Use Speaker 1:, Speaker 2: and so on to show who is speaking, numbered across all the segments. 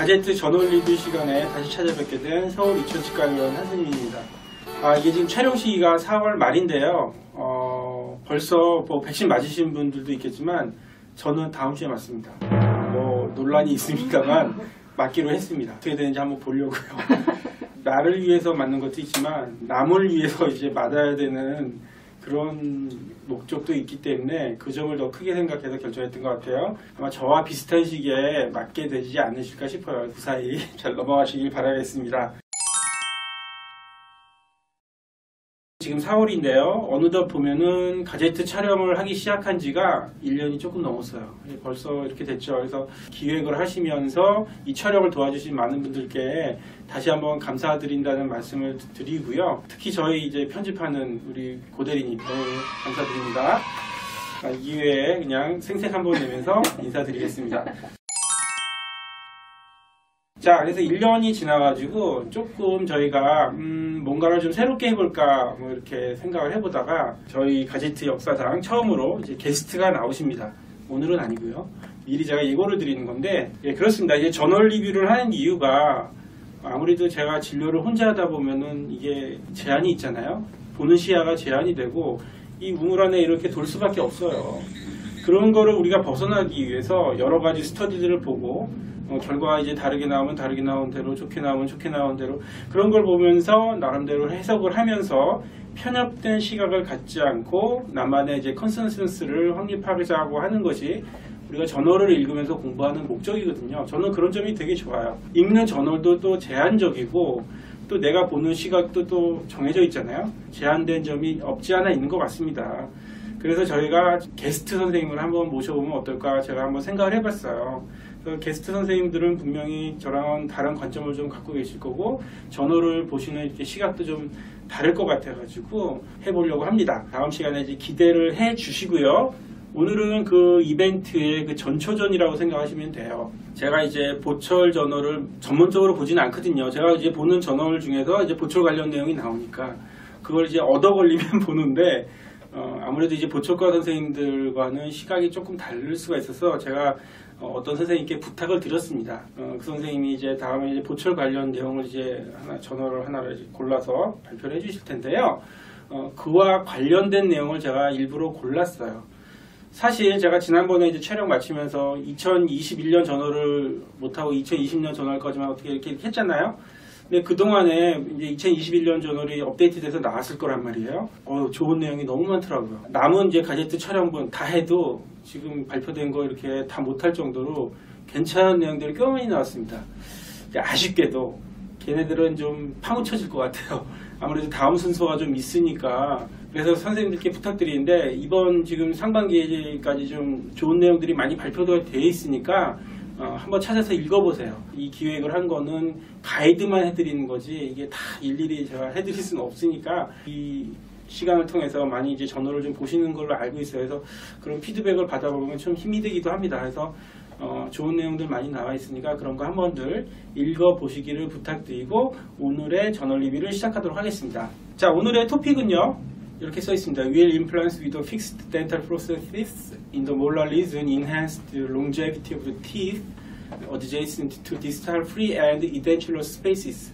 Speaker 1: 가제트 전월 리뷰 시간에 다시 찾아뵙게 된 서울 이천치과의원 한스님입니다. 이게 지금 촬영 시기가 4월 말인데요. 벌써 뭐 백신 맞으신 분들도 있겠지만 저는 다음 주에 맞습니다. 뭐 논란이 있습니다만 맞기로 했습니다. 어떻게 되는지 한번 보려고요. 나를 위해서 맞는 것도 있지만 남을 위해서 이제 맞아야 되는 그런 목적도 있기 때문에 그 점을 더 크게 생각해서 결정했던 것 같아요. 아마 저와 비슷한 시기에 맞게 되지 않으실까 싶어요. 그 사이 잘 넘어가시길 바라겠습니다. 지금 4월인데요. 어느덧 보면은 가제트 촬영을 하기 시작한 지가 1년이 조금 넘었어요. 벌써 이렇게 됐죠. 그래서 기획을 하시면서 이 촬영을 도와주신 많은 분들께 다시 한번 감사드린다는 말씀을 드리고요. 특히 저희 이제 편집하는 우리 고대리님 너무 감사드립니다. 이 기회에 그냥 생색 한번 내면서 인사드리겠습니다. 자, 그래서 1년이 지나가지고 조금 저희가 뭔가를 좀 새롭게 해볼까 뭐 이렇게 생각을 해보다가 저희 가제트 역사상 처음으로 이제 게스트가 나오십니다. 오늘은 아니고요. 미리 제가 예고를 드리는 건데, 예, 그렇습니다. 이제 전월 리뷰를 하는 이유가 아무래도 제가 진료를 혼자 하다 보면은 이게 제한이 있잖아요. 보는 시야가 제한이 되고 이 우물 안에 이렇게 돌 수밖에 없어요. 그런 거를 우리가 벗어나기 위해서 여러 가지 스터디들을 보고 결과가 이제 다르게 나오면 다르게 나온 대로, 좋게 나오면 좋게 나온 대로 그런 걸 보면서 나름대로 해석을 하면서 편협된 시각을 갖지 않고 나만의 이제 컨센서스를 확립하자고 하는 것이 우리가 저널을 읽으면서 공부하는 목적이거든요. 저는 그런 점이 되게 좋아요. 읽는 저널도 또 제한적이고 또 내가 보는 시각도 또 정해져 있잖아요. 제한된 점이 없지 않아 있는 것 같습니다. 그래서 저희가 게스트 선생님을 한번 모셔보면 어떨까 제가 한번 생각을 해봤어요. 게스트 선생님들은 분명히 저랑은 다른 관점을 좀 갖고 계실 거고 저널을 보시는 이렇게 시각도 좀 다를 것 같아가지고 해보려고 합니다. 다음 시간에 이제 기대를 해 주시고요. 오늘은 그 이벤트의 그 전초전이라고 생각하시면 돼요. 제가 이제 보철 저널을 전문적으로 보지는 않거든요. 제가 이제 보는 저널 중에서 이제 보철 관련 내용이 나오니까 그걸 이제 얻어 걸리면 보는데 아무래도 이제 보철과 선생님들과는 시각이 조금 다를 수가 있어서 제가 어떤 선생님께 부탁을 드렸습니다. 그 선생님이 이제 다음에 이제 보철 관련 내용을 이제 저널을 하나를 이제 골라서 발표를 해주실 텐데요. 그와 관련된 내용을 제가 일부러 골랐어요. 사실 제가 지난번에 이제 촬영 마치면서 2021년 저널을 못하고 2020년 저널까지만 어떻게 이렇게 했잖아요. 근데 그동안에 이제 2021년 저널이 업데이트돼서 나왔을 거란 말이에요. 좋은 내용이 너무 많더라고요. 남은 이제 가제트 촬영분 다 해도 지금 발표된 거 이렇게 다 못할 정도로 괜찮은 내용들이 꽤 많이 나왔습니다. 아쉽게도 걔네들은 좀 파묻혀질 것 같아요. 아무래도 다음 순서가 좀 있으니까. 그래서 선생님들께 부탁드리는데 이번 지금 상반기까지 좀 좋은 내용들이 많이 발표되어 있으니까 한번 찾아서 읽어보세요. 이 기획을 한 거는 가이드만 해드리는 거지 이게 다 일일이 제가 해드릴 수는 없으니까 이 시간을 통해서 많이 이제 저널을 좀 보시는 걸로 알고 있어요. 그래서 그런 피드백을 받아보면 좀 힘이 되기도 합니다. 그래서 좋은 내용들 많이 나와 있으니까 그런 거 한번들 읽어보시기를 부탁드리고 오늘의 저널 리뷰를 시작하도록 하겠습니다. 자, 오늘의 토픽은요. 이렇게 써 있습니다. Will implants with a fixed dental processes in the molar region enhance the longevity of the teeth adjacent to distal free and edentulous spaces.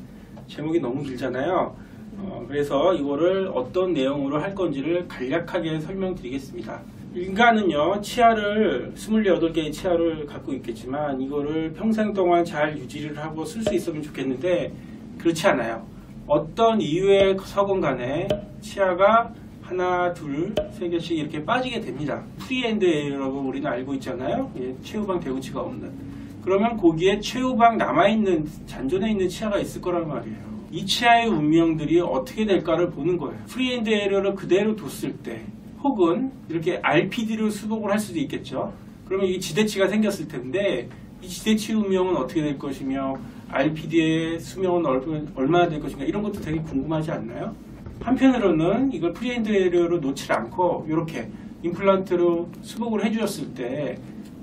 Speaker 1: 제목이 너무 길잖아요. 그래서 이거를 어떤 내용으로 할 건지를 간략하게 설명드리겠습니다. 인간은요, 치아를 28개의 치아를 갖고 있겠지만 이거를 평생 동안 잘 유지를 하고 쓸 수 있으면 좋겠는데 그렇지 않아요. 어떤 이유에서건 간에 치아가 하나, 둘, 세 개씩 이렇게 빠지게 됩니다. 프리엔드 에어라고 우리는 알고 있잖아요. 예, 최후방 대구치가 없는. 그러면 거기에 최후방 남아있는 잔존해 있는 치아가 있을 거란 말이에요. 이 치아의 운명들이 어떻게 될까를 보는 거예요. 프리엔드 에어를 그대로 뒀을 때 혹은 이렇게 RPD로 수복을 할 수도 있겠죠. 그러면 이 지대치가 생겼을 텐데 이 지대치 운명은 어떻게 될 것이며 RPD의 수명은 얼마나 될 것인가 이런 것도 되게 궁금하지 않나요? 한편으로는 이걸 프리엔드 에어로 놓지 않고 이렇게 임플란트로 수복을 해주었을 때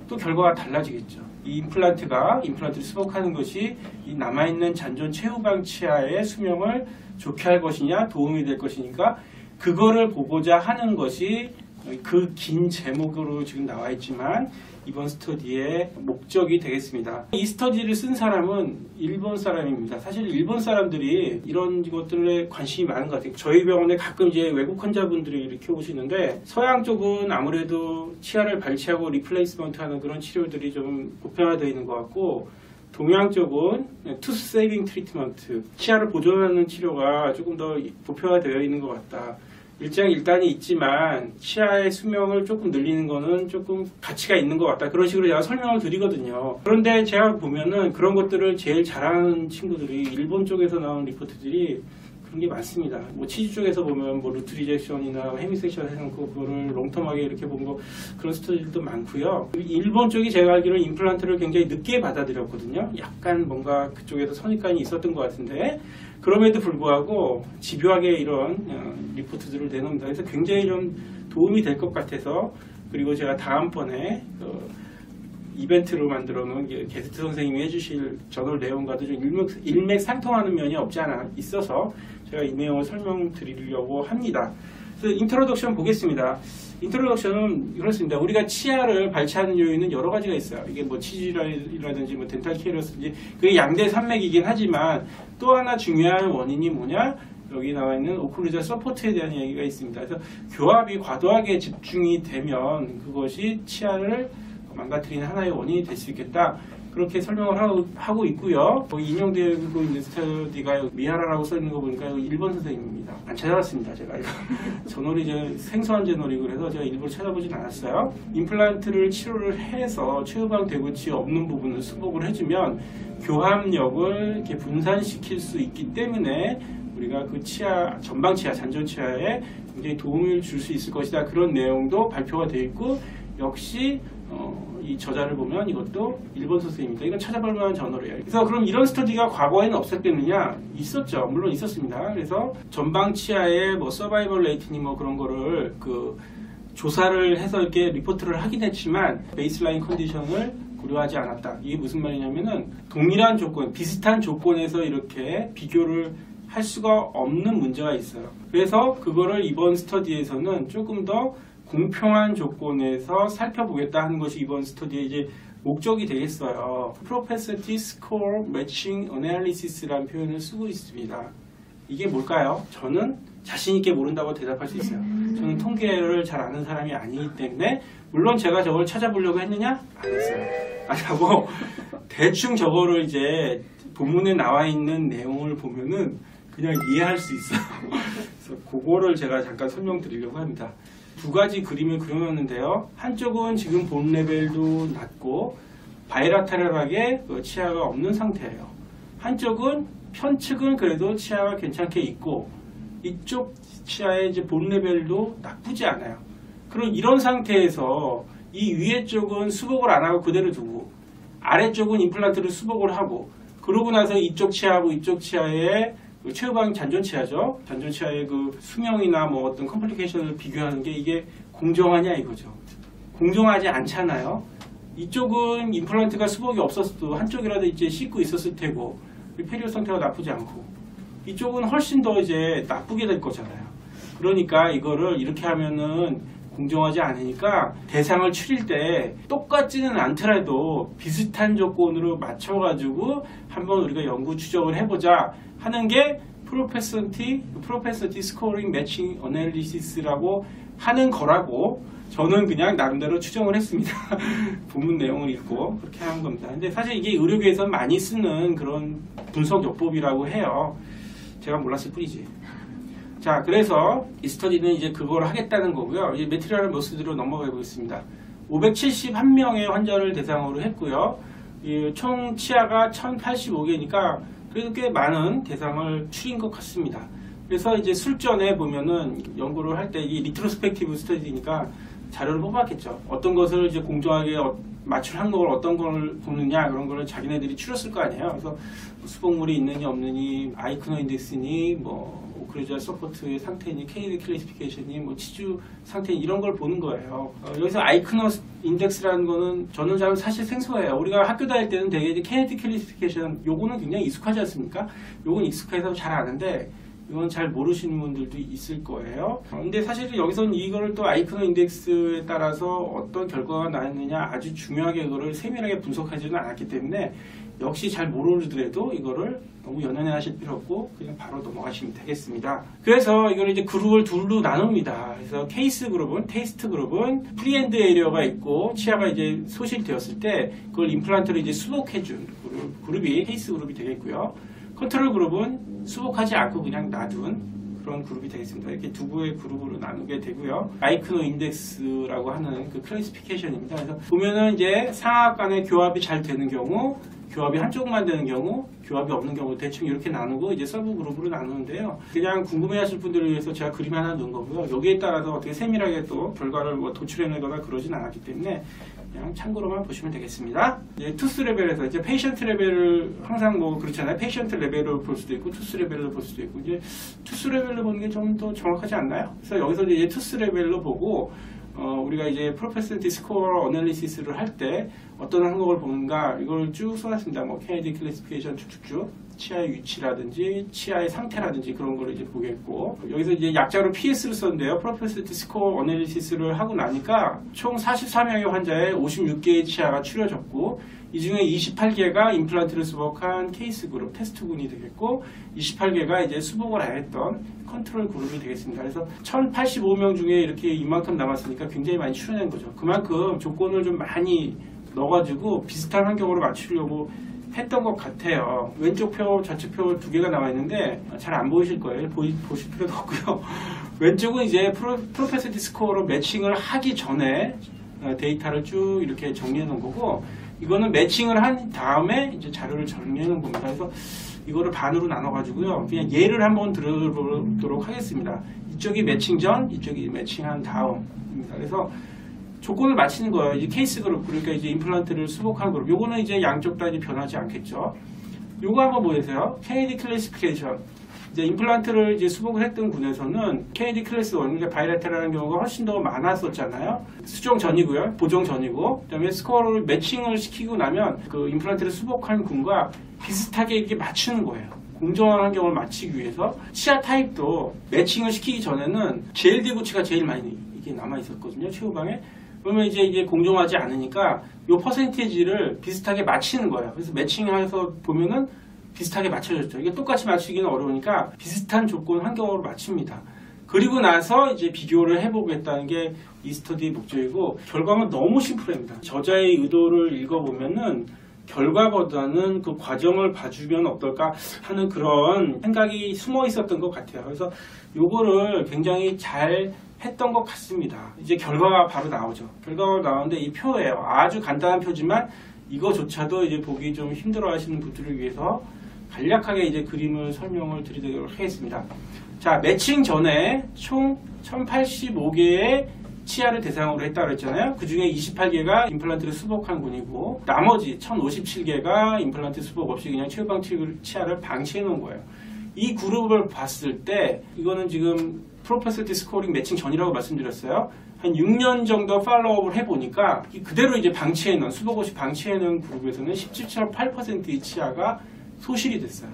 Speaker 1: 또 결과가 달라지겠죠. 이 임플란트를 수복하는 것이 이 남아있는 잔존 최후방 치아의 수명을 좋게 할 것이냐 도움이 될 것이니까 그거를 보고자 하는 것이 그 긴 제목으로 지금 나와 있지만 이번 스터디의 목적이 되겠습니다. 이 스터디를 쓴 사람은 일본 사람입니다. 사실 일본 사람들이 이런 것들에 관심이 많은 것 같아요. 저희 병원에 가끔 이제 외국 환자분들이 이렇게 오시는데 서양 쪽은 아무래도 치아를 발치하고 리플레이스먼트 하는 그런 치료들이 좀 보편화되어 있는 것 같고, 동양 쪽은 투스 세이빙 트리트먼트, 치아를 보존하는 치료가 조금 더 보편화되어 있는 것 같다. 일장일단이 있지만 치아의 수명을 조금 늘리는 거는 조금 가치가 있는 것 같다. 그런 식으로 제가 설명을 드리거든요. 그런데 제가 보면은 그런 것들을 제일 잘하는 친구들이 일본 쪽에서 나온 리포트들이 그런 게 많습니다. 뭐 치주 쪽에서 보면 뭐 루트 리젝션이나 헤미섹션 해놓고 그거를 롱텀하게 이렇게 본 거, 그런 스터디들도 많고요. 일본 쪽이 제가 알기로는 임플란트를 굉장히 늦게 받아들였거든요. 약간 뭔가 그쪽에서 선입관이 있었던 것 같은데, 그럼에도 불구하고 집요하게 이런 리포트들을 내놓습니다. 그래서 굉장히 좀 도움이 될 것 같아서, 그리고 제가 다음번에 이벤트로 만들어 놓은 게스트 선생님이 해주실 저널 내용과도 좀 일맥상통하는 면이 없지 않아 있어서 제가 이 내용을 설명드리려고 합니다. 그래서 인트로덕션 보겠습니다. 인트로덕션은 그렇습니다. 우리가 치아를 발치하는 요인은 여러 가지가 있어요. 이게 뭐 치질이라든지 뭐 덴탈 케어라든지, 그게 양대 산맥이긴 하지만 또 하나 중요한 원인이 뭐냐? 여기 나와 있는 오클루전 서포트에 대한 얘기가 있습니다. 그래서 교합이 과도하게 집중이 되면 그것이 치아를 망가뜨리는 하나의 원인이 될 수 있겠다. 그렇게 설명을 하고 있고요. 거기 인용되고 있는 스터디가 미하라라고 써있는 거 보니까 일본 선생님입니다. 안 찾아봤습니다. 제가 이거 저놀이 생소한 제놀이, 그래서 제가 일부러 찾아보진 않았어요. 임플란트를 치료를 해서 최후방 대구치 없는 부분을 수복을 해주면 교합력을 이렇게 분산시킬 수 있기 때문에 우리가 그 치아, 전방 치아, 잔존 치아에 굉장히 도움을 줄 수 있을 것이다. 그런 내용도 발표가 되어 있고, 역시 이 저자를 보면 이것도 일본 선생님입니다. 이건 찾아볼 만한 저널이에요. 그래서 그럼 이런 스터디가 과거에는 없었겠느냐? 있었죠. 물론 있었습니다. 그래서 전방 치아의 뭐 서바이벌 레이트니 뭐 그런 거를 조사를 해서 이렇게 리포트를 하긴 했지만 베이스라인 컨디션을 고려하지 않았다. 이게 무슨 말이냐면은 동일한 조건, 비슷한 조건에서 이렇게 비교를 할 수가 없는 문제가 있어요. 그래서 그거를 이번 스터디에서는 조금 더 공평한 조건에서 살펴보겠다 하는 것이 이번 스터디의 이제 목적이 되겠어요. Propensity Score Matching Analysis라는 표현을 쓰고 있습니다. 이게 뭘까요? 저는 자신있게 모른다고 대답할 수 있어요. 저는 통계를 잘 아는 사람이 아니기 때문에, 물론 제가 저걸 찾아보려고 했느냐? 안 했어요. 안 하고 대충 저거를 이제 본문에 나와 있는 내용을 보면은 그냥 이해할 수 있어요. 그래서 그거를 제가 잠깐 설명드리려고 합니다. 두 가지 그림을 그려놨는데요. 한쪽은 지금 본 레벨도 낮고 바이라테럴하게 치아가 없는 상태예요. 한쪽은 편측은 그래도 치아가 괜찮게 있고, 이쪽 치아의 이제 본 레벨도 나쁘지 않아요. 그럼 이런 상태에서 이 위에 쪽은 수복을 안 하고 그대로 두고, 아래쪽은 임플란트를 수복을 하고, 그러고 나서 이쪽 치아하고 이쪽 치아의 최후방 잔존치아죠. 잔존치아의 그 수명이나 뭐 어떤 컴플리케이션을 비교하는 게 이게 공정하냐 이거죠. 공정하지 않잖아요. 이쪽은 임플란트가 수복이 없었어도 한쪽이라도 이제 씻고 있었을 테고, 페리오 상태가 나쁘지 않고, 이쪽은 훨씬 더 이제 나쁘게 될 거잖아요. 그러니까 이거를 이렇게 하면은 공정하지 않으니까 대상을 추릴 때 똑같지는 않더라도 비슷한 조건으로 맞춰가지고 한번 우리가 연구 추적을 해보자 하는 게 Propensity Scoring Matching Analysis라고 하는 거라고 저는 그냥 나름대로 추정을 했습니다. 본문 내용을 읽고 그렇게 하는 겁니다. 근데 사실 이게 의료계에서 많이 쓰는 그런 분석 요법이라고 해요. 제가 몰랐을 뿐이지. 자, 그래서 이 스터디는 이제 그걸 하겠다는 거고요. 이제 매트리얼 모스드로 넘어가 보겠습니다. 571명의 환자를 대상으로 했고요. 총 치아가 1085개니까 그래도 꽤 많은 대상을 추린 것 같습니다. 그래서 이제 술전에 보면은 연구를 할 때 이 리트로스펙티브 스터디니까 자료를 뽑았겠죠. 어떤 것을 이제 공정하게 맞출 항목을 어떤 걸 보느냐, 그런 거를 자기네들이 추렸을 거 아니에요. 그래서 수복물이 있느니 없느니, 아이크너 인덱스니, 뭐 오클루전 서포트의 상태니, 케이드 클래시피케이션이, 뭐 치주 상태니, 이런 걸 보는 거예요. 여기서 아이크너 인덱스라는 거는 저는 잘 사실 생소해요. 우리가 학교 다닐 때는 되게 케이드 클래시피케이션 요거는 굉장히 익숙하지 않습니까? 요건 익숙해서 잘 아는데, 이건 잘 모르시는 분들도 있을 거예요. 근데 사실은 여기서는 이거를 또 아이크노 인덱스에 따라서 어떤 결과가 나왔느냐 아주 중요하게 이거를 세밀하게 분석하지는 않았기 때문에 역시 잘 모르더라도 이거를 너무 연연해 하실 필요 없고 그냥 바로 넘어가시면 되겠습니다. 그래서 이걸 이제 그룹을 둘로 나눕니다. 그래서 케이스 그룹은, 테스트 그룹은 프리엔드 에리어가 있고 치아가 이제 소실되었을 때 그걸 임플란트로 이제 수복해준 그룹이 케이스 그룹이 되겠고요. 컨트롤 그룹은 수복하지 않고 그냥 놔둔 그런 그룹이 되겠습니다. 이렇게 두 개의 그룹으로 나누게 되고요. 아이크노 인덱스라고 하는 그 클래시피케이션입니다. 그래서 보면은 이제 상악 간의 교합이 잘 되는 경우, 교합이 한쪽만 되는 경우, 교합이 없는 경우 대충 이렇게 나누고 이제 서브 그룹으로 나누는데요. 그냥 궁금해하실 분들을 위해서 제가 그림 하나 넣은 거고요. 여기에 따라서 어떻게 세밀하게 또 결과를 뭐 도출해내거나 그러진 않았기 때문에 그냥 참고로만 보시면 되겠습니다. 이제 투스 레벨에서 이제 페이션트 레벨을 항상 뭐 그렇잖아요. 페이션트 레벨을 볼 수도 있고 투스 레벨을 볼 수도 있고 이제 투스 레벨로 보는 게 좀 더 정확하지 않나요? 그래서 여기서 이제 투스 레벨로 보고 우리가 이제 프로페시널티 스코어 어널리시스를 할 때 어떤 항목을 보는가 이걸 쭉 써놨습니다. 뭐 케네디 클래시피케이션 쭉쭉쭉 치아의 위치라든지 치아의 상태라든지 그런 거를 이제 보겠고 여기서 이제 약자로 PS를 썼는데요. 프로페시널티 스코어 어널리시스를 하고 나니까 총 44명의 환자에 56개의 치아가 추려졌고 이 중에 28개가 임플란트를 수복한 케이스 그룹 테스트군이 되겠고 28개가 이제 수복을 안 했던 컨트롤 그룹이 되겠습니다. 그래서 1085명 중에 이렇게 이만큼 남았으니까 굉장히 많이 추려낸 거죠. 그만큼 조건을 좀 많이 넣어가지고 비슷한 환경으로 맞추려고 했던 것 같아요. 왼쪽 표, 좌측 표 두 개가 나와 있는데 잘 안 보이실 거예요. 보실 필요도 없고요. 왼쪽은 이제 프로페시널티 스코어로 매칭을 하기 전에 데이터를 쭉 이렇게 정리해 놓은 거고 이거는 매칭을 한 다음에 이제 자료를 정리해 놓은 겁니다. 그래서 이거를 반으로 나눠가지고요. 그냥 예를 한번 들어보도록 하겠습니다. 이쪽이 매칭 전, 이쪽이 매칭한 다음입니다. 그래서 조건을 맞추는 거예요. 이제 케이스 그룹, 그러니까 이제 임플란트를 수복한 그룹. 요거는 이제 양쪽 다 이제 변하지 않겠죠. 요거 한번 보세요. 케네디 클래시피케이션. 이제 임플란트를 이제 수복을 했던 군에서는 케네디 클래스 1, 그러니까 바이레테라는 경우가 훨씬 더 많았었잖아요. 수정 전이고요. 보정 전이고. 그 다음에 스코어를 매칭을 시키고 나면 그 임플란트를 수복한 군과 비슷하게 이렇게 맞추는 거예요. 공정한 환경을 맞추기 위해서 치아 타입도 매칭을 시키기 전에는 JLD 구치가 제일 많이 이게 남아 있었거든요. 최후방에. 그러면 이제 공정하지 않으니까 요 퍼센테이지를 비슷하게 맞추는 거예요. 그래서 매칭해서 보면은 비슷하게 맞춰졌죠. 이게 똑같이 맞추기는 어려우니까 비슷한 조건 환경으로 맞춥니다. 그리고 나서 이제 비교를 해보겠다는 게 이 스터디의 목적이고 결과는 너무 심플합니다. 저자의 의도를 읽어보면은 결과보다는 그 과정을 봐주면 어떨까 하는 그런 생각이 숨어 있었던 것 같아요. 그래서 요거를 굉장히 잘 했던 것 같습니다. 이제 결과가 바로 나오죠. 결과가 나오는데 이 표예요. 아주 간단한 표지만 이거조차도 이제 보기 좀 힘들어 하시는 분들을 위해서 간략하게 이제 그림을 설명을 드리도록 하겠습니다. 자, 매칭 전에 총 1085개의 치아를 대상으로 했다고 했잖아요. 그 중에 28개가 임플란트를 수복한 군이고 나머지 1057개가 임플란트 수복 없이 그냥 최후방 치아를 방치해 놓은 거예요. 이 그룹을 봤을 때 이거는 지금 프로페시널티 스코어링 매칭 전이라고 말씀드렸어요. 한 6년 정도 팔로우업을 해보니까 그대로 이제 방치해 놓은 수복 없이 방치해 놓은 그룹에서는 17.8%의 치아가 소실이 됐어요.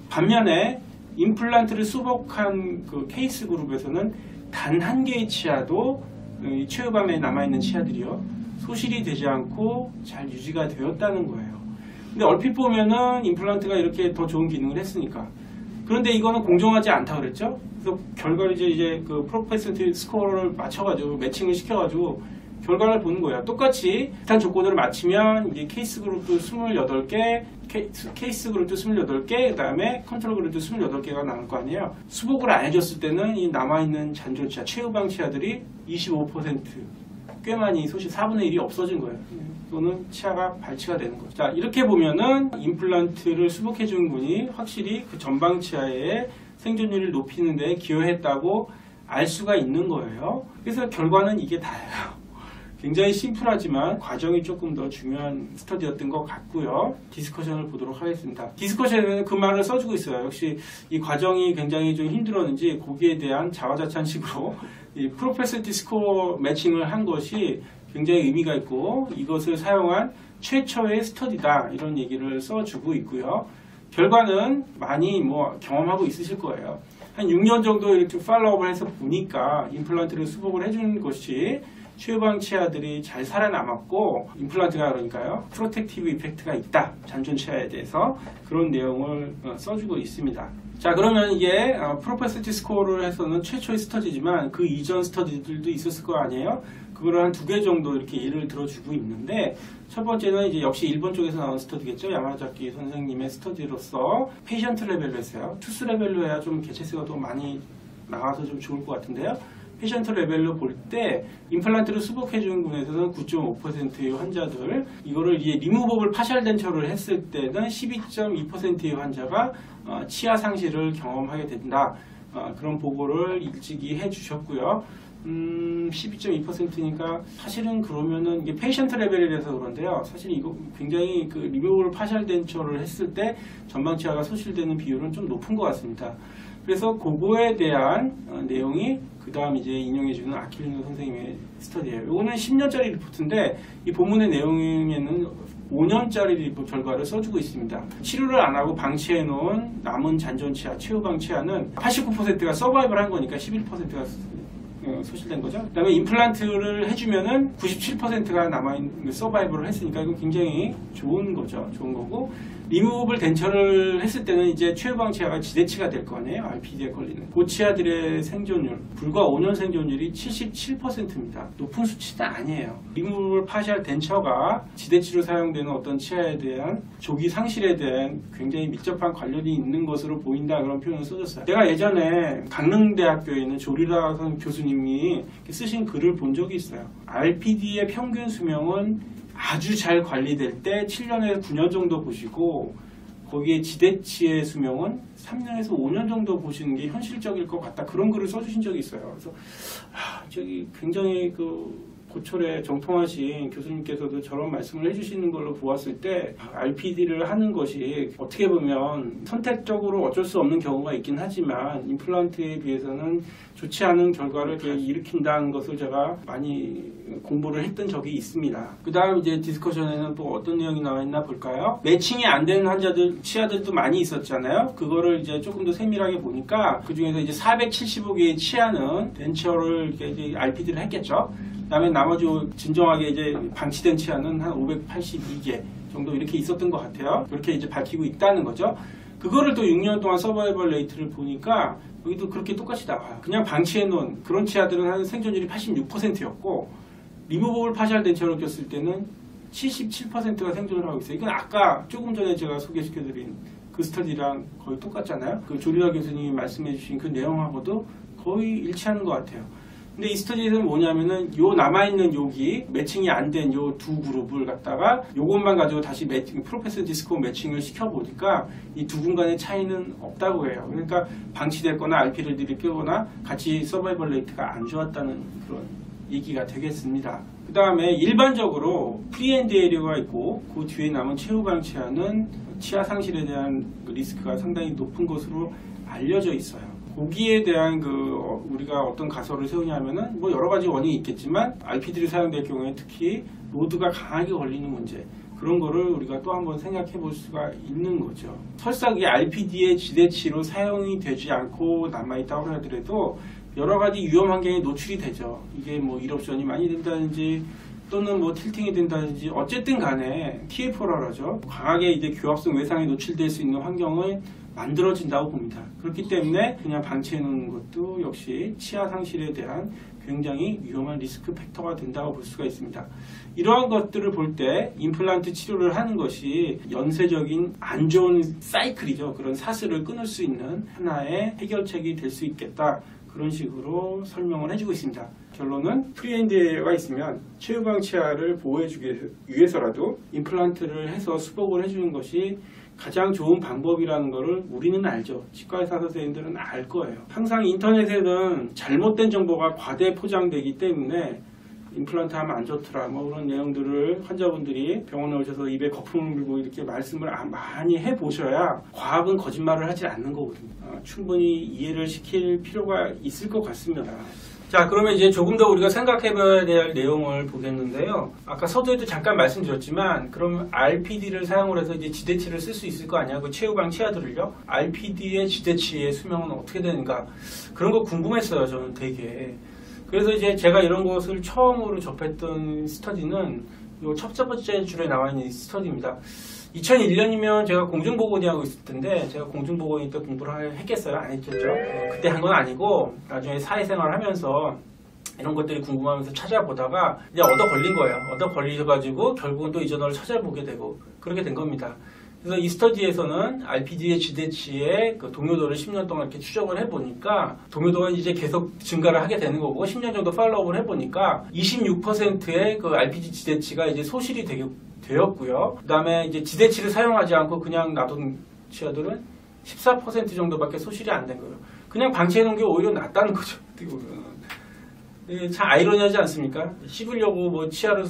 Speaker 1: 반면에 임플란트를 수복한 그 케이스 그룹에서는 단 한 개의 치아도 최후방에 남아있는 치아들이요 소실이 되지 않고 잘 유지가 되었다는 거예요. 근데 얼핏 보면은 임플란트가 이렇게 더 좋은 기능을 했으니까. 그런데 이거는 공정하지 않다고 그랬죠. 그래서 결과를 이제 그 프로페시널티 스코어를 맞춰가지고 매칭을 시켜가지고 결과를 보는 거예요. 똑같이 비슷한 조건으로 맞추면 이제 케이스 그룹도 28개, 케이스 그룹도 28개, 그 다음에 컨트롤 그룹도 28개가 남을 거 아니에요. 수복을 안 해줬을 때는 이 남아있는 잔존치아, 최후방 치아들이 25% 꽤 많이 소실 4분의 1이 없어진 거예요. 또는 치아가 발치가 되는 거죠. 자, 이렇게 보면은 임플란트를 수복해준 분이 확실히 그 전방 치아의 생존율을 높이는 데 기여했다고 알 수가 있는 거예요. 그래서 결과는 이게 다예요. 굉장히 심플하지만 과정이 조금 더 중요한 스터디였던 것 같고요. 디스커션을 보도록 하겠습니다. 디스커션에는 그 말을 써주고 있어요. 역시 이 과정이 굉장히 좀 힘들었는지 거기에 대한 자화자찬식으로 이 프로페시널티 스코어 매칭을 한 것이 굉장히 의미가 있고 이것을 사용한 최초의 스터디다 이런 얘기를 써주고 있고요. 결과는 많이 경험하고 있으실 거예요. 한 6년 정도 이렇게 팔로우업을 해서 보니까 임플란트를 수복을 해주는 것이 최후방 치아들이 잘 살아남았고, 임플란트가 그러니까요 프로텍티브 이펙트가 있다, 잔존 치아에 대해서 그런 내용을 써주고 있습니다. 자, 그러면 이게 프로퍼시티 스코어를 해서는 최초의 스터디지만 그 이전 스터디들도 있었을 거 아니에요. 그거를 한 2개 정도 이렇게 예를 들어주고 있는데, 첫 번째는 이제 역시 일본 쪽에서 나온 스터디겠죠. 야마자키 선생님의 스터디로서 페이션트 레벨로 했어요. 투스 레벨로 해야 좀 개체수가 더 많이 나와서 좀 좋을 것 같은데요. 페이션트 레벨로 볼 때 임플란트를 수복해주는 군에서는 9.5%의 환자들, 이거를 이제 리무버블 파셜 덴처를 했을 때는 12.2%의 환자가 치아 상실을 경험하게 된다. 그런 보고를 일찍이 해주셨고요. 12.2%니까 사실은 그러면은 이게 페이션트 레벨이라서 그런데요. 사실 이거 굉장히 그 리무버블 파셜 덴처를 했을 때 전방 치아가 소실되는 비율은 좀 높은 것 같습니다. 그래서 그거에 대한 내용이 그 다음 이제 인용해주는 아킬리노 선생님의 스터디예요. 이거는 10년짜리 리포트인데 이 본문의 내용에는 5년짜리 리포트 결과를 써주고 있습니다. 치료를 안 하고 방치해 놓은 남은 잔존 치아, 최후방 치아는 89%가 서바이벌 한 거니까 11%가 소실된 거죠. 그 다음에 임플란트를 해주면은 97%가 남아있는 서바이벌을 했으니까 이건 굉장히 좋은 거죠. 좋은 거고, 리무버블 덴처를 했을 때는 이제 최후방 치아가 지대치가 될 거 아니에요. RPD에 걸리는. 그 치아들의 생존율, 불과 5년 생존율이 77%입니다. 높은 수치는 아니에요. 리무버블 파셜 덴처가 지대치로 사용되는 어떤 치아에 대한 조기 상실에 대한 굉장히 밀접한 관련이 있는 것으로 보인다, 그런 표현을 써줬어요. 제가 예전에 강릉대학교에 있는 조리라 교수님이 쓰신 글을 본 적이 있어요. RPD의 평균 수명은 아주 잘 관리될 때 7년에서 9년 정도 보시고, 거기에 지대치의 수명은 3년에서 5년 정도 보시는 게 현실적일 것 같다, 그런 글을 써주신 적이 있어요. 그래서 저기 굉장히 고철에 정통하신 교수님께서도 저런 말씀을 해주시는 걸로 보았을 때 RPD를 하는 것이 어떻게 보면 선택적으로 어쩔 수 없는 경우가 있긴 하지만 임플란트에 비해서는 좋지 않은 결과를 일으킨다는 것을 제가 많이 공부를 했던 적이 있습니다. 그 다음 이제 디스커션에는 또 어떤 내용이 나와 있나 볼까요? 매칭이 안 되는 환자들, 치아들도 많이 있었잖아요. 그거를 이제 조금 더 세밀하게 보니까 그 중에서 이제 475개의 치아는 덴처를 이제 RPD를 했겠죠. 그 다음에 나머지 진정하게 이제 방치된 치아는 한 582개 정도 이렇게 있었던 것 같아요. 그렇게 이제 밝히고 있다는 거죠. 그거를 또 6년 동안 서바이벌 레이트를 보니까 여기도 그렇게 똑같이 나와요. 그냥 방치해 놓은 그런 치아들은 한 생존율이 86%였고, 리무버블 파셜 덴처를 꼈을 때는 77%가 생존을 하고 있어요. 이건 아까 조금 전에 제가 소개시켜드린 그 스터디랑 거의 똑같잖아요. 그 조리라 교수님이 말씀해주신 그 내용하고도 거의 일치하는 것 같아요. 근데 이 스터디에서는 뭐냐면은 요 남아있는 여기 매칭이 안 된 요 두 그룹을 갖다가 요것만 가지고 다시 매칭, 프로페서티 스코어 매칭을 시켜보니까 이 두 군 간의 차이는 없다고 해요. 그러니까 방치됐거나 RPD를 껴거나 같이 서바이벌 레이트가 안 좋았다는 그런 얘기가 되겠습니다. 그 다음에 일반적으로 프리엔드에리어가 있고 그 뒤에 남은 최후방 치아는 치아 상실에 대한 리스크가 상당히 높은 것으로 알려져 있어요. 거기에 대한 우리가 어떤 가설을 세우냐면은 여러 가지 원인이 있겠지만 RPD를 사용될 경우에 특히 로드가 강하게 걸리는 문제, 그런 거를 우리가 또 한번 생각해 볼 수가 있는 거죠. 설사 그게 RPD의 지대치로 사용이 되지 않고 남아있다고 하더라도 여러 가지 위험 환경에 노출이 되죠. 이게 일옵션이 많이 된다든지 또는 틸팅이 된다든지 어쨌든 간에 TFO라고 하죠. 강하게 이제 교합성 외상에 노출될 수 있는 환경을 만들어진다고 봅니다. 그렇기 때문에 그냥 방치해 놓는 것도 역시 치아 상실에 대한 굉장히 위험한 리스크 팩터가 된다고 볼 수가 있습니다. 이러한 것들을 볼 때 임플란트 치료를 하는 것이 연쇄적인 안 좋은 사이클이죠. 그런 사슬을 끊을 수 있는 하나의 해결책이 될 수 있겠다, 그런 식으로 설명을 해주고 있습니다. 결론은 프리엔드가 있으면 최후방 치아를 보호해주기 위해서라도 임플란트를 해서 수복을 해주는 것이 가장 좋은 방법이라는 것을 우리는 알죠. 치과의사 선생님들은 알 거예요. 항상 인터넷에는 잘못된 정보가 과대 포장되기 때문에 임플란트 하면 안 좋더라 그런 내용들을 환자분들이 병원에 오셔서 입에 거품을 물고 이렇게 말씀을 많이 해보셔야 과학은 거짓말을 하지 않는 거거든요. 충분히 이해를 시킬 필요가 있을 것 같습니다. 자, 그러면 이제 조금 더 우리가 생각해봐야 될 내용을 보겠는데요. 아까 서두에도 잠깐 말씀드렸지만, 그럼 RPD를 사용을 해서 이제 지대치를 쓸 수 있을 거 아니야? 그 최후방 치아들을요? RPD의 지대치의 수명은 어떻게 되는가? 그런 거 궁금했어요, 저는 되게. 그래서 이제 제가 이런 것을 처음으로 접했던 스터디는 요 첫 번째 줄에 나와 있는 이 스터디입니다. 2001년이면 제가 공중보건이하고 있을 텐데 제가 공중보건이 때 공부를 했겠어요? 안 했겠죠? 그때 한 건 아니고 나중에 사회생활을 하면서 이런 것들이 궁금하면서 찾아보다가 이제 얻어 걸린 거예요. 얻어 걸려가지고 결국은 또 이 저널을 찾아보게 되고 그렇게 된 겁니다. 그래서 이 스터디에서는 RPD의 지대치의 그 동요도를 10년 동안 이렇게 추적을 해보니까 동요도가 이제 계속 증가를 하게 되는 거고 10년 정도 팔로우업을 해보니까 26%의 그 RPD 지대치가 이제 소실이 되었고요. 그 다음에 이제 지대치를 사용하지 않고 그냥 놔둔 치아들은 14% 정도밖에 소실이 안 된 거예요. 그냥 방치해 놓은 게 오히려 낫다는 거죠. 어떻게 보면. 참 아이러니하지 않습니까? 씹으려고 뭐 치아를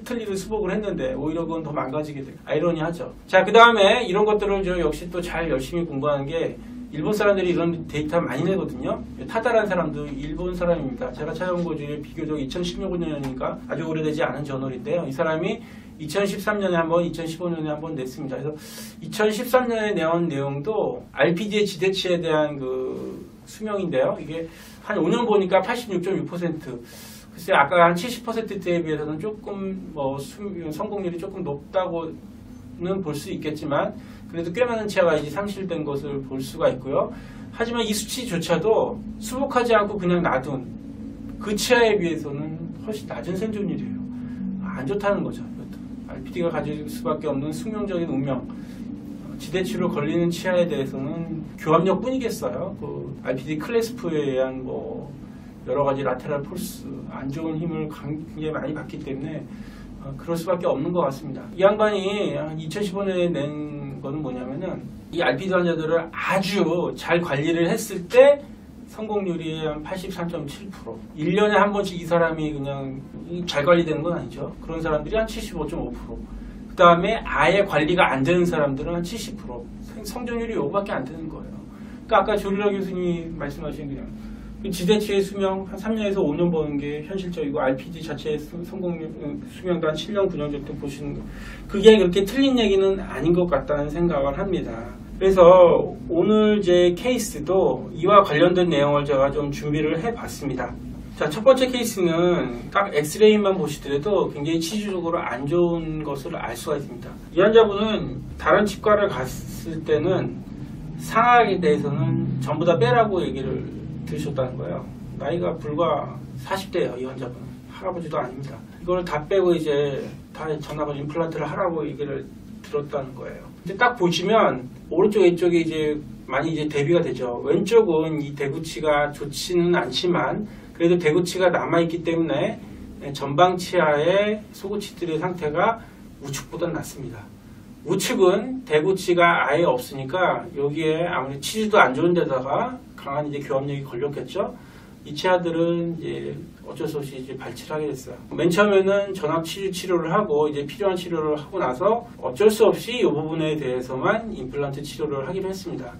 Speaker 1: 틀니를 수복을 했는데 오히려 그건 더 망가지게 돼요. 아이러니하죠. 자, 그 다음에 이런 것들을 저 역시 또 잘 열심히 공부하는 게 일본 사람들이 이런 데이터 많이 내거든요. 타다란 사람도 일본 사람입니다. 제가 찾아온 것 중에 비교적 2016년이니까 아주 오래되지 않은 저널인데요. 이 사람이 2013년에 한번, 2015년에 한번 냈습니다. 그래서 2013년에 내온 내용도 RPD의 지대치에 대한 그 수명인데요. 이게 한 5년 보니까 86.6%. 글쎄, 아까 한 70%대에 비해서는 조금 뭐 성공률이 조금 높다고는 볼 수 있겠지만 그래도 꽤 많은 치아가 이제 상실된 것을 볼 수가 있고요. 하지만 이 수치조차도 수복하지 않고 그냥 놔둔 그 치아에 비해서는 훨씬 낮은 생존율이에요. 안 좋다는 거죠. RPD가 가질 수밖에 없는 숙명적인 운명. 지대치로 걸리는 치아에 대해서는 교합력 뿐이겠어요. 그 RPD 클래스프에 의한 뭐 여러 가지 라테랄 폴스, 안 좋은 힘을 굉장히 많이 받기 때문에 그럴 수밖에 없는 것 같습니다. 이 양반이 2015년에 낸 거는 뭐냐면은 이 RPD 환자들을 아주 잘 관리를 했을 때 성공률이 한 83.7%. 1년에 한 번씩 이 사람이 그냥 잘 관리되는 건 아니죠. 그런 사람들이 한 75.5%. 그 다음에 아예 관리가 안 되는 사람들은 한 70%. 성존율이 요거밖에 안 되는 거예요. 그러니까 아까 조리라 교수님이 말씀하신 그냥 지대치의 수명 한 3년에서 5년 보는 게 현실적이고 RPD 자체의 성공률 수명도 한 7년, 9년 정도 보시는 거. 그게 그렇게 틀린 얘기는 아닌 것 같다는 생각을 합니다. 그래서 오늘 제 케이스도 이와 관련된 내용을 제가 좀 준비를 해봤습니다. 자, 첫 번째 케이스는 딱 엑스레이만 보시더라도 굉장히 치주적으로 안 좋은 것을 알 수가 있습니다. 이 환자분은 다른 치과를 갔을 때는 상악에 대해서는 전부 다 빼라고 얘기를 들으셨다는 거예요. 나이가 불과 40대예요, 이 환자분은. 할아버지도 아닙니다. 이걸 다 빼고 이제 다 전압을 임플란트를 하라고 얘기를 들었다는 거예요. 근데 딱 보시면 오른쪽 왼쪽이 이제 많이 이제 대비가 되죠. 왼쪽은 이 대구치가 좋지는 않지만 그래도 대구치가 남아있기 때문에 전방 치아의 소구치들의 상태가 우측보다 낫습니다. 우측은 대구치가 아예 없으니까 여기에 아무리 치주도 안 좋은 데다가 강한 이제 교합력이 걸렸겠죠. 이 치아들은 이제 어쩔 수 없이 이제 발치를 하게 됐어요. 맨 처음에는 전압 치주 치료를 하고 이제 필요한 치료를 하고 나서 어쩔 수 없이 이 부분에 대해서만 임플란트 치료를 하기로 했습니다.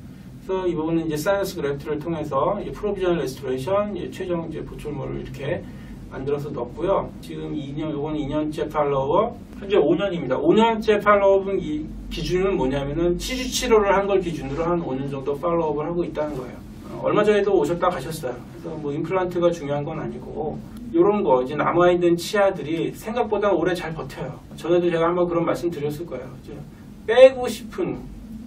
Speaker 1: 그래서 이 부분은 이제 사이너스 그래프트를 통해서 이제 프로비저널 레스토레이션, 최종 이제 보철모를 이렇게 만들어서 넣었고요. 지금 2년, 요건 2년째 팔로우업, 현재 5년입니다. 5년째 팔로우업은 이 기준은 뭐냐면은 치주 치료를 한 걸 기준으로 한 5년 정도 팔로우업을 하고 있다는 거예요. 얼마 전에도 오셨다 가셨어요. 그래서 뭐 임플란트가 중요한 건 아니고 이런 거 이제 남아있는 치아들이 생각보다 오래 잘 버텨요. 전에도 제가 한번 그런 말씀 드렸을 거예요. 빼고 싶은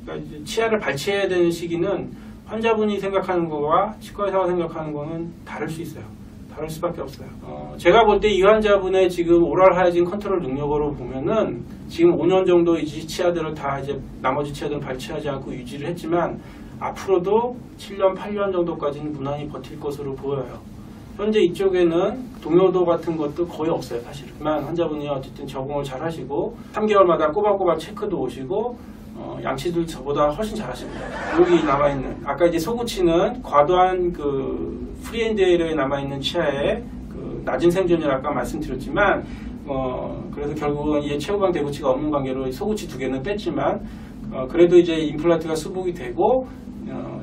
Speaker 1: 그러니까 이제 치아를 발치해야 되는 시기는 환자분이 생각하는 거와 치과의사가 생각하는 거는 다를 수 있어요. 다를 수밖에 없어요. 제가 볼 때 이 환자분의 지금 오랄 하이진 컨트롤 능력으로 보면은 지금 5년 정도 이 치아들을 다 이제 나머지 치아들은 발치하지 않고 유지를 했지만 앞으로도 7년, 8년 정도까지는 무난히 버틸 것으로 보여요. 현재 이쪽에는 동요도 같은 것도 거의 없어요, 사실은. 하지만 환자분이 어쨌든 적응을 잘 하시고 3개월마다 꼬박꼬박 체크도 오시고 양치들 저보다 훨씬 잘하십니다. 여기 남아있는 아까 이제 소구치는 과도한 그 프리엔드에 남아있는 치아에 그 낮은 생존율 아까 말씀드렸지만 그래서 결국은 이제 최후방 대구치가 없는 관계로 소구치 2개는 뺐지만 그래도 이제 임플란트가 수복이 되고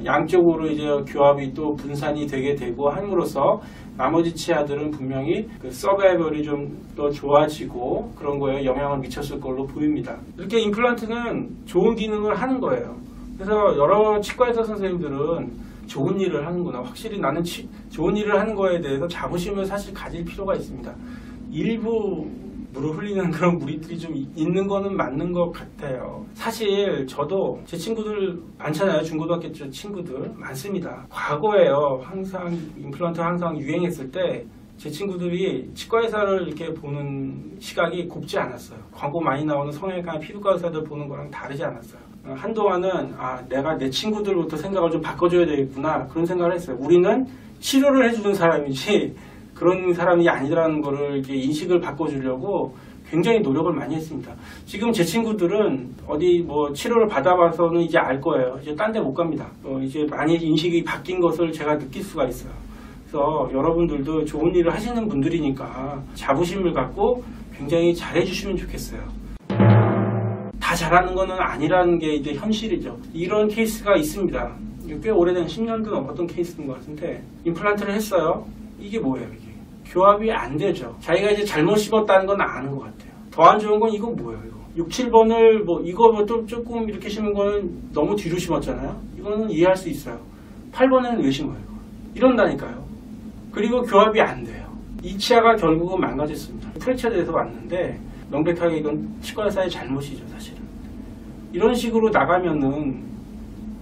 Speaker 1: 양쪽으로 이제 교합이 또 분산이 되게 되고 함으로써 나머지 치아들은 분명히 그 서바이벌이 좀 더 좋아지고 그런 거에 영향을 미쳤을 걸로 보입니다. 이렇게 임플란트는 좋은 기능을 하는 거예요. 그래서 여러 치과의사 선생님들은 좋은 일을 하는구나, 확실히 나는 좋은 일을 하는 거에 대해서 자부심을 사실 가질 필요가 있습니다. 일부 물을 흘리는 그런 무리들이 좀 있는 거는 맞는 것 같아요. 사실 저도 제 친구들 많잖아요. 중고등학교 친구들 많습니다. 과거에요, 항상 임플란트 항상 유행했을 때 제 친구들이 치과의사를 이렇게 보는 시각이 곱지 않았어요. 광고 많이 나오는 성형외과 피부과 의사들 보는 거랑 다르지 않았어요. 한동안은 내가 내 친구들부터 생각을 좀 바꿔줘야 되겠구나, 그런 생각을 했어요. 우리는 치료를 해주는 사람이지 그런 사람이 아니라는 거를 이렇게 인식을 바꿔주려고 굉장히 노력을 많이 했습니다. 지금 제 친구들은 어디 뭐 치료를 받아봐서는 이제 알 거예요. 이제 딴 데 못 갑니다. 이제 많이 인식이 바뀐 것을 제가 느낄 수가 있어요. 그래서 여러분들도 좋은 일을 하시는 분들이니까 자부심을 갖고 굉장히 잘해주시면 좋겠어요. 다 잘하는 거는 아니라는 게 이제 현실이죠. 이런 케이스가 있습니다. 꽤 오래된 10년도 넘었던 케이스인 것 같은데 임플란트를 했어요. 이게 뭐예요, 이게? 교합이 안 되죠. 자기가 이제 잘못 씹었다는 건 아는 것 같아요. 더 안 좋은 건 이건 뭐예요, 이거? 6, 7번을 이거 또 조금 이렇게 심은 거는 너무 뒤로 심었잖아요. 이거는 이해할 수 있어요. 8번에는 왜 심어요, 이거? 이런다니까요. 그리고 교합이 안 돼요. 이 치아가 결국은 망가졌습니다. 프랙처돼서 왔는데 명백하게 이건 치과의사의 잘못이죠, 사실은. 이런 식으로 나가면은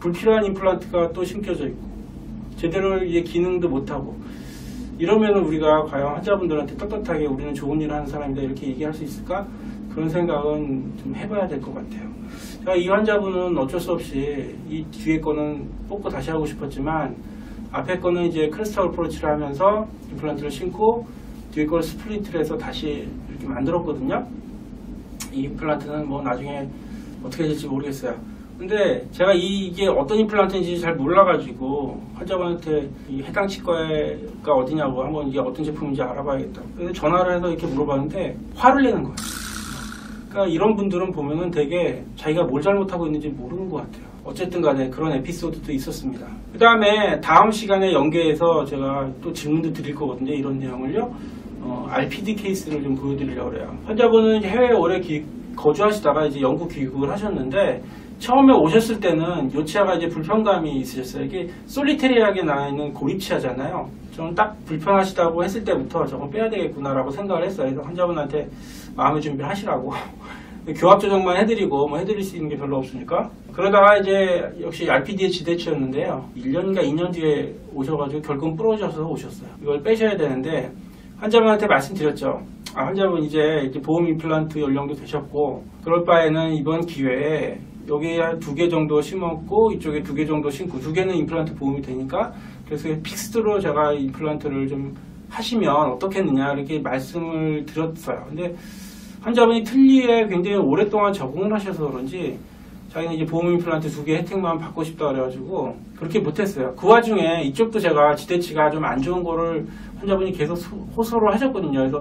Speaker 1: 불필요한 임플란트가 또 심겨져 있고 제대로 이제 기능도 못하고 이러면 우리가 과연 환자분들한테 떳떳하게 우리는 좋은 일을 하는 사람이다 이렇게 얘기할 수 있을까? 그런 생각은 좀 해봐야 될 것 같아요. 자, 이 환자분은 어쩔 수 없이 이 뒤에 거는 뽑고 다시 하고 싶었지만 앞에 거는 이제 크리스탈 어프로치를 하면서 임플란트를 심고 뒤에 걸 스플리트를 해서 다시 이렇게 만들었거든요. 이 임플란트는 뭐 나중에 어떻게 될지 모르겠어요. 근데 제가 이게 어떤 임플란트인지 잘 몰라가지고 환자분한테 이 해당 치과가 어디냐고 한번 이게 어떤 제품인지 알아봐야겠다. 그래서 전화를 해서 이렇게 물어봤는데 화를 내는 거예요. 그러니까 이런 분들은 보면은 되게 자기가 뭘 잘못하고 있는지 모르는 것 같아요. 어쨌든 간에 그런 에피소드도 있었습니다. 그 다음에 다음 시간에 연계해서 제가 또 질문도 드릴 거거든요. 이런 내용을요. RPD 케이스를 좀 보여드리려고 그래요. 환자분은 해외에 오래 거주하시다가 이제 영국 귀국을 하셨는데 처음에 오셨을 때는 요 치아가 이제 불편감이 있으셨어요. 이게 솔리테리하게 나있는 고립치아잖아요. 저는 딱 불편하시다고 했을 때부터 저건 빼야 되겠구나라고 생각을 했어요. 그래서 환자분한테 마음의 준비를 하시라고 교합 조정만 해드리고 뭐 해드릴 수 있는 게 별로 없으니까. 그러다가 이제 역시 RPD의 지대치였는데요. 1년인가 2년 뒤에 오셔가지고 결국 부러져서 오셨어요. 이걸 빼셔야 되는데 환자분한테 말씀드렸죠. 환자분 이제 보험 임플란트 연령도 되셨고 그럴 바에는 이번 기회에 여기에 한 2개 정도 심었고 이쪽에 2개 정도 심고 2개는 임플란트 보험이 되니까 그래서 픽스드로 제가 임플란트를 좀 하시면 어떻겠느냐 이렇게 말씀을 드렸어요. 근데 환자분이 틀니에 굉장히 오랫동안 적응을 하셔서 그런지 자기는 이제 보험 임플란트 2개 혜택만 받고 싶다 그래가지고 그렇게 못했어요. 그 와중에 이쪽도 제가 지대치가 좀 안 좋은 거를 환자분이 계속 호소를 하셨거든요. 그래서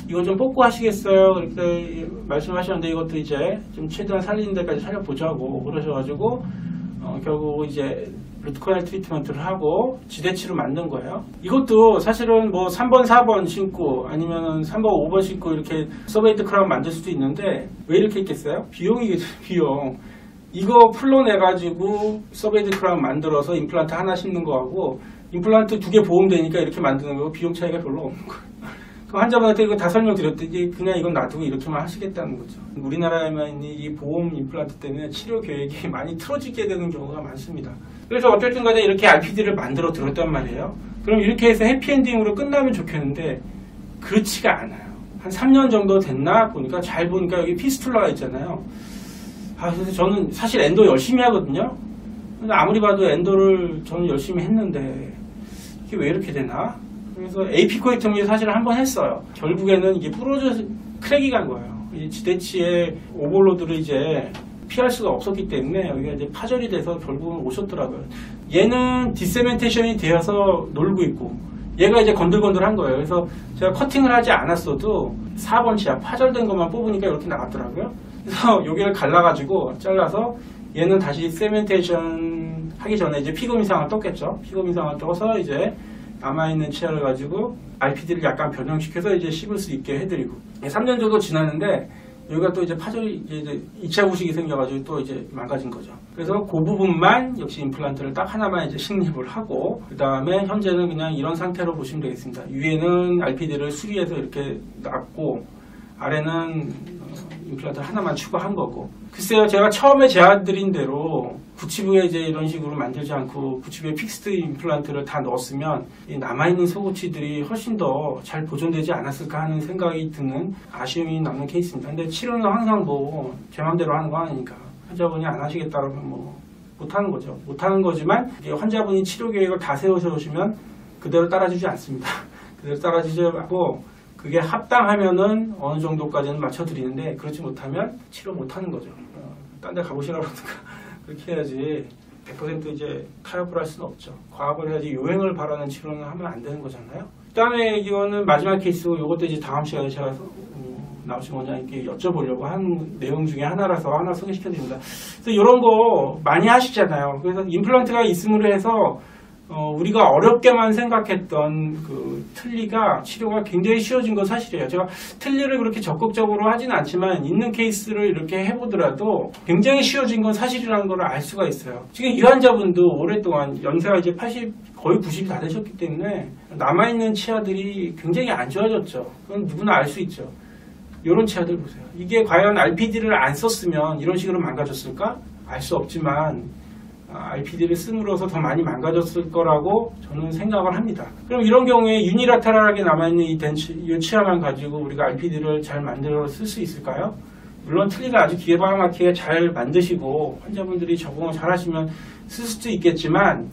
Speaker 1: 이거 좀 뽑고 하시겠어요? 그렇게 말씀하셨는데 이것도 이제 좀 최대한 살리는 데까지 살려보자고 그러셔가지고 결국 이제 루트코넬 트리트먼트를 하고 지대치로 만든 거예요. 이것도 사실은 뭐 3번, 4번 신고 아니면 3번, 5번 신고 이렇게 서베이드 크라운 만들 수도 있는데 왜 이렇게 있겠어요? 비용이겠죠, 비용. 이거 풀러내가지고 서베이드 크라운 만들어서 임플란트 하나 심는 거하고 임플란트 2개 보험되니까 이렇게 만드는 거 비용 차이가 별로 없는 거예요. 그 환자분한테 이거 다 설명드렸더니 그냥 이건 놔두고 이렇게만 하시겠다는 거죠. 우리나라에만 있는 이 보험 임플란트 때문에 치료 계획이 많이 틀어지게 되는 경우가 많습니다. 그래서 어쨌든 간에 이렇게 RPD를 만들어 들었단 말이에요. 그럼 이렇게 해서 해피엔딩으로 끝나면 좋겠는데 그렇지가 않아요. 한 3년 정도 됐나 보니까 잘 보니까 여기 피스툴라가 있잖아요. 그래서 저는 사실 엔도 열심히 하거든요. 근데 아무리 봐도 엔도를 저는 열심히 했는데 이게 왜 이렇게 되나? 그래서 에이피코이토미 사실 한번 했어요. 결국에는 이게 부러져 크랙이 간 거예요. 이 지대치의 오버로드를 이제 피할 수가 없었기 때문에 여기가 이제 파절이 돼서 결국은 오셨더라고요. 얘는 디세멘테이션이 되어서 놀고 있고 얘가 이제 건들건들한 거예요. 그래서 제가 커팅을 하지 않았어도 4번 치아 파절된 것만 뽑으니까 이렇게 나왔더라고요. 그래서 여기를 갈라가지고 잘라서 얘는 다시 세멘테이션 하기 전에 이제 피금 이상을 떴겠죠. 피금 이상을 떠서 이제 남아있는 치아를 가지고 RPD를 약간 변형시켜서 이제 씹을 수 있게 해드리고 3년 정도 지났는데 여기가 또 이제 파절이 이제 2차 부식이 생겨가지고 또 이제 망가진 거죠. 그래서 그 부분만 역시 임플란트를 딱 하나만 이제 식립을 하고 그 다음에 현재는 그냥 이런 상태로 보시면 되겠습니다. 위에는 RPD를 수리해서 이렇게 놨고 아래는 임플란트 하나만 추가한 거고. 글쎄요, 제가 처음에 제안드린 대로 구치부에 이제 이런 식으로 만들지 않고 구치부에 픽스드 임플란트를 다 넣었으면 이 남아있는 소고치들이 훨씬 더 잘 보존되지 않았을까 하는 생각이 드는 아쉬움이 남는 케이스입니다. 근데 치료는 항상 뭐 제 맘대로 하는 거 아니니까 환자분이 안 하시겠다면 뭐 못하는 거죠. 못하는 거지만 이게 환자분이 치료 계획을 다 세우시면 그대로 따라주지 않습니다. 그대로 따라주지 않고 그게 합당하면은 어느 정도까지는 맞춰드리는데 그렇지 못하면 치료 못하는 거죠. 딴 데 가보시라고 하든가 그렇게 해야지 100% 이제 타협을 할 수는 없죠. 과학을 해야지 요행을 바라는 치료는 하면 안 되는 거잖아요. 그 다음에 이거는 마지막 케이스고 이것도 이제 다음 시간에 제가 나오신 원장님께 여쭤보려고 한 내용 중에 하나라서 하나 소개시켜드립니다. 그래서 이런 거 많이 하시잖아요. 그래서 임플란트가 있음으로 해서 우리가 어렵게만 생각했던 그 틀니가 치료가 굉장히 쉬워진 건 사실이에요. 제가 틀니를 그렇게 적극적으로 하진 않지만 있는 케이스를 이렇게 해보더라도 굉장히 쉬워진 건 사실이라는 걸 알 수가 있어요. 지금 이 환자분도 오랫동안 연세가 이제 80, 거의 90이 다 되셨기 때문에 남아있는 치아들이 굉장히 안 좋아졌죠. 그건 누구나 알 수 있죠. 이런 치아들 보세요. 이게 과연 RPD를 안 썼으면 이런 식으로 망가졌을까? 알 수 없지만 RPD를 씀으로써 더 많이 망가졌을 거라고 저는 생각을 합니다. 그럼 이런 경우에 유니라테럴하게 남아있는 이 치아만 가지고 우리가 RPD를 잘 만들어 쓸 수 있을까요? 물론 틀니가 아주 기계방막히게 잘 만드시고 환자분들이 적응을 잘 하시면 쓸 수도 있겠지만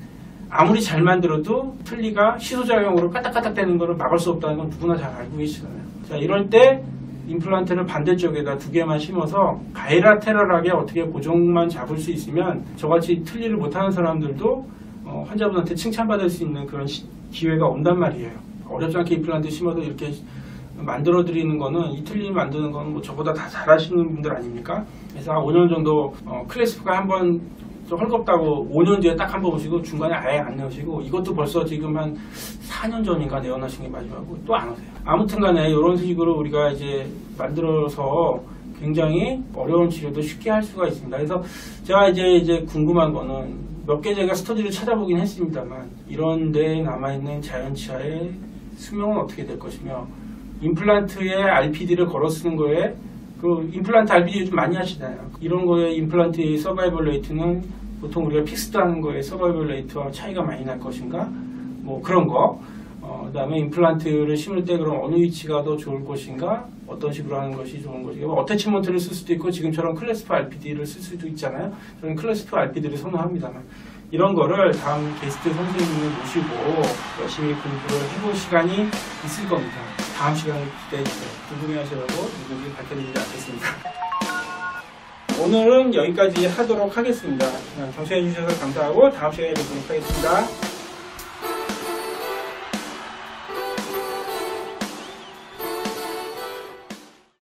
Speaker 1: 아무리 잘 만들어도 틀니가 시소작용으로 까딱까딱 되는 것을 막을 수 없다는 건 누구나 잘 알고 계시잖아요. 자, 이럴 때 임플란트를 반대쪽에다 2개만 심어서 바이라테럴하게 어떻게 고정만 잡을 수 있으면 저같이 틀니를 못하는 사람들도 환자분한테 칭찬받을 수 있는 그런 기회가 온단 말이에요. 어렵지 않게 임플란트 심어도 이렇게 만들어 드리는 거는 이 틀니 만드는 거는 뭐 저보다 다 잘하시는 분들 아닙니까? 그래서 5년 정도 클래스프가 한번 좀 헐겁다고 5년 뒤에 딱 한 번 오시고 중간에 아예 안 내오시고 이것도 벌써 지금 한 4년 전인가 내어놓으신 게 마지막이고 또 안 오세요. 아무튼 간에 이런 식으로 우리가 이제 만들어서 굉장히 어려운 치료도 쉽게 할 수가 있습니다. 그래서 제가 이제 궁금한 거는 몇 개 제가 스터디를 찾아보긴 했습니다만 이런 데 남아있는 자연치아의 수명은 어떻게 될 것이며 임플란트에 RPD를 걸어 쓰는 거에 그 임플란트 RPD 요즘 많이 하시잖아요. 이런 거에 임플란트의 서바이벌 레이트는 보통 우리가 픽스드 하는 거에 서바이벌 레이트와 차이가 많이 날 것인가? 뭐 그런 거. 그 다음에 임플란트를 심을 때 그럼 어느 위치가 더 좋을 것인가? 어떤 식으로 하는 것이 좋은 것인가? 어태치먼트를 쓸 수도 있고 지금처럼 클래스프 RPD를 쓸 수도 있잖아요. 저는 클래스프 RPD를 선호합니다만 이런 거를 다음 게스트 선생님을 모시고 열심히 공부를 해볼 시간이 있을 겁니다. 다음 시간에 기대해주세요. 궁금해하시라고 누구든지 밝혀드리지 않겠습니다. 오늘은 여기까지 하도록 하겠습니다. 경청해주셔서 감사하고 다음 시간에 뵙도록 하겠습니다.